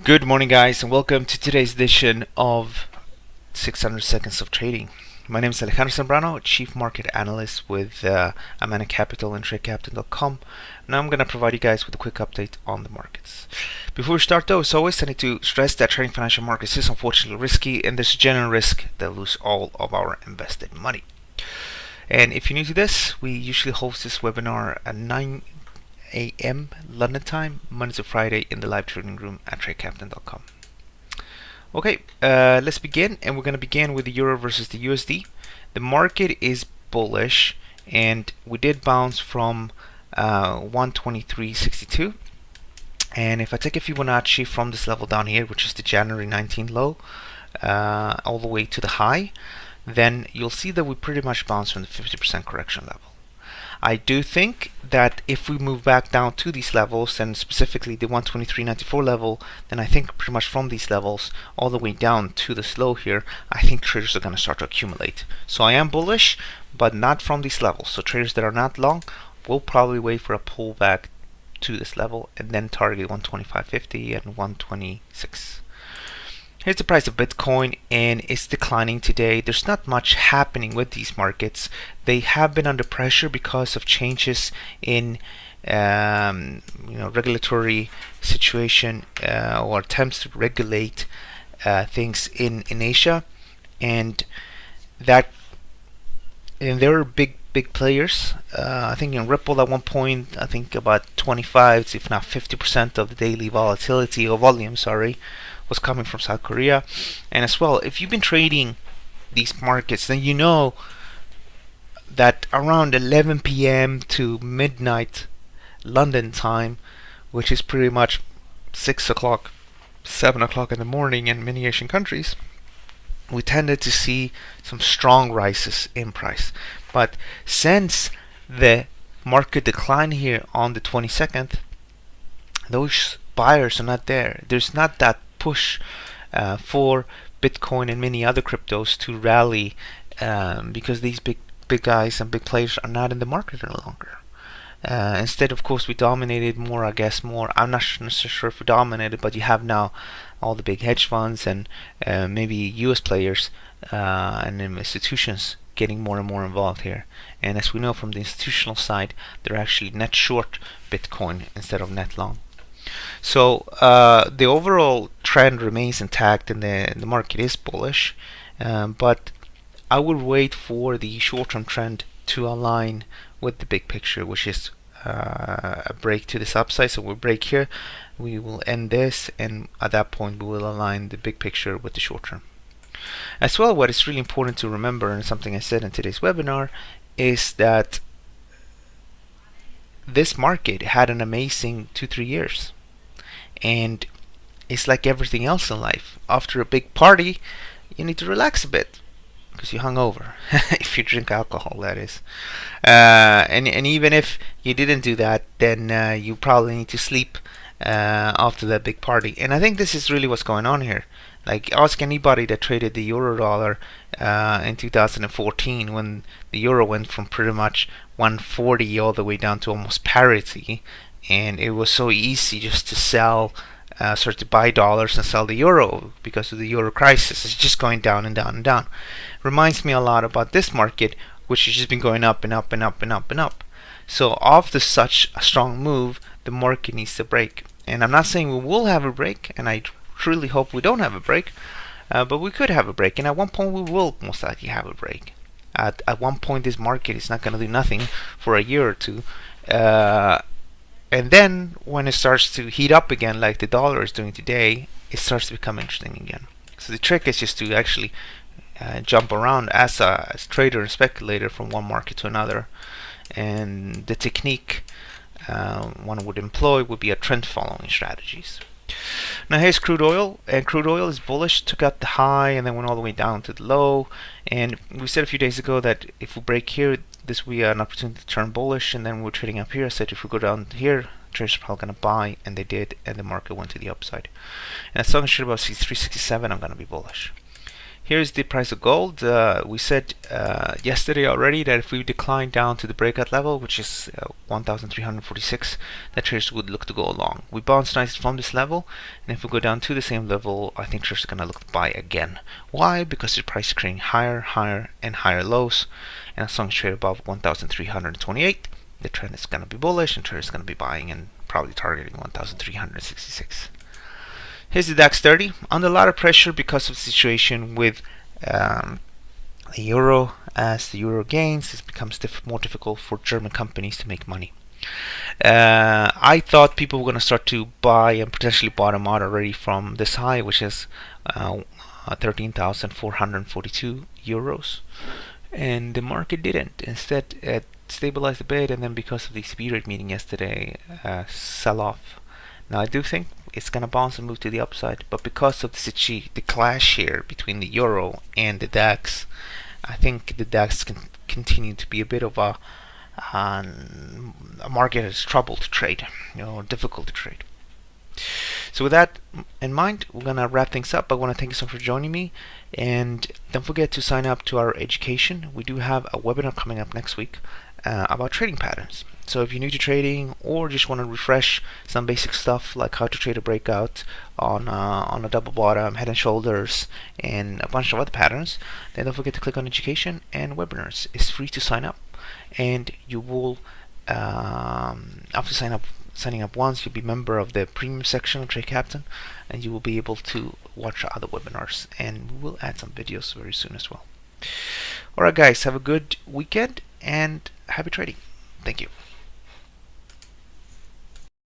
Good morning, guys, and welcome to today's edition of 600 Seconds of Trading. My name is Alejandro Zambrano, Chief Market Analyst with Amana Capital and TradeCaptain.com. Now I'm going to provide you guys with a quick update on the markets. Before we start, though, as always, I need to stress that trading financial markets is unfortunately risky, and there's a general risk that we'll lose all of our invested money. And if you're new to this, we usually host this webinar at 9 a.m. London time, Monday to Friday, in the live trading room at TradeCaptain.com. Okay, let's begin, and we're going to begin with the euro versus the USD. The market is bullish, and we did bounce from 123.62. And if I take a Fibonacci from this level down here, which is the January 19 low, all the way to the high, then you'll see that we pretty much bounced from the 50% correction level. I do think that if we move back down to these levels, and specifically the 123.94 level, then I think pretty much from these levels all the way down to this low here, I think traders are going to start to accumulate. So I am bullish, but not from these levels. So traders that are not long will probably wait for a pullback to this level and then target 125.50 and 126. Here's the price of Bitcoin, and it's declining today. There's not much happening with these markets. They have been under pressure because of changes in regulatory situation or attempts to regulate things in Asia, and there are big players. I think in Ripple at one point, I think about 25 if not 50% of the daily volatility or volume, was coming from South Korea. And as well, if you've been trading these markets, then you know that around 11 p.m. to midnight London time, which is pretty much 6 o'clock, 7 o'clock in the morning in many Asian countries, we tended to see some strong rises in price. But since the market decline here on the 22nd, those buyers are not there. There's not that push for Bitcoin and many other cryptos to rally because these big guys and big players are not in the market any longer. Instead, of course, we dominated more. I'm not sure if we dominated, but you have now all the big hedge funds and maybe US players and institutions getting more and more involved here. And as we know from the institutional side, they're actually net short Bitcoin instead of net long. So the overall trend remains intact, and the market is bullish, but I would wait for the short-term trend to align with the big picture, which is a break to this upside. So we'll break here, we will end this, and at that point we will align the big picture with the short term. As well, what is really important to remember, and something I said in today's webinar, is that this market had an amazing 2-3 years, and it's like everything else in life. After a big party, you need to relax a bit because you're hungover. If you drink alcohol, that is. And even if you didn't do that, then you probably need to sleep after that big party. And I think this is really what's going on here. Like, ask anybody that traded the euro dollar in 2014, when the euro went from pretty much 140 all the way down to almost parity, and it was so easy just to to buy dollars and sell the euro because of the euro crisis. It's just going down and down and down. Reminds me a lot about this market, which has just been going up and up and up and up and up. So after such a strong move, the market needs to break. And I'm not saying we will have a break, and I truly hope we don't have a break, but we could have a break, and at one point we will most likely have a break. At one point, this market is not going to do nothing for a year or two, and then when it starts to heat up again, like the dollar is doing today, it starts to become interesting again. So the trick is just to actually jump around as a trader and speculator from one market to another, and the technique one would employ would be a trend following strategies. Now here's crude oil, and crude oil is bullish, took out the high and then went all the way down to the low, and we said a few days ago that if we break here, this will be an opportunity to turn bullish, and then we're trading up here. I said if we go down here, traders are probably going to buy, and they did, and the market went to the upside. And as long as you're above 367, I'm going to be bullish. Here's the price of gold. We said yesterday already that if we decline down to the breakout level, which is 1,346, that traders would look to go along. We bounced nice from this level, and if we go down to the same level, I think traders are going to look to buy again. Why? Because the price is creating higher, higher, and higher lows, and as long as trade above 1,328, the trend is going to be bullish, and traders are going to be buying and probably targeting 1,366. Here's the DAX 30 under a lot of pressure because of the situation with the euro. As the euro gains, it becomes more difficult for German companies to make money. I thought people were going to start to buy and potentially bottom out already from this high, which is 13,442 euros, and the market didn't. Instead, it stabilized a bit, and then because of the ECB rate meeting yesterday, sell off. Now I do think it's gonna bounce and move to the upside, but because of the clash here between the euro and the DAX, I think the DAX can continue to be a bit of a market that's trouble to trade, difficult to trade. So with that in mind, we're gonna wrap things up. I want to thank you so much for joining me, and don't forget to sign up to our education. We do have a webinar coming up next week about trading patterns. So if you're new to trading or just want to refresh some basic stuff like how to trade a breakout on a double bottom, head and shoulders, and a bunch of other patterns, then don't forget to click on education and webinars. It's free to sign up, and you will after signing up once, you'll be a member of the premium section of Trade Captain, and you will be able to watch other webinars, and we'll add some videos very soon as well. Alright guys, have a good weekend and happy trading. Thank you.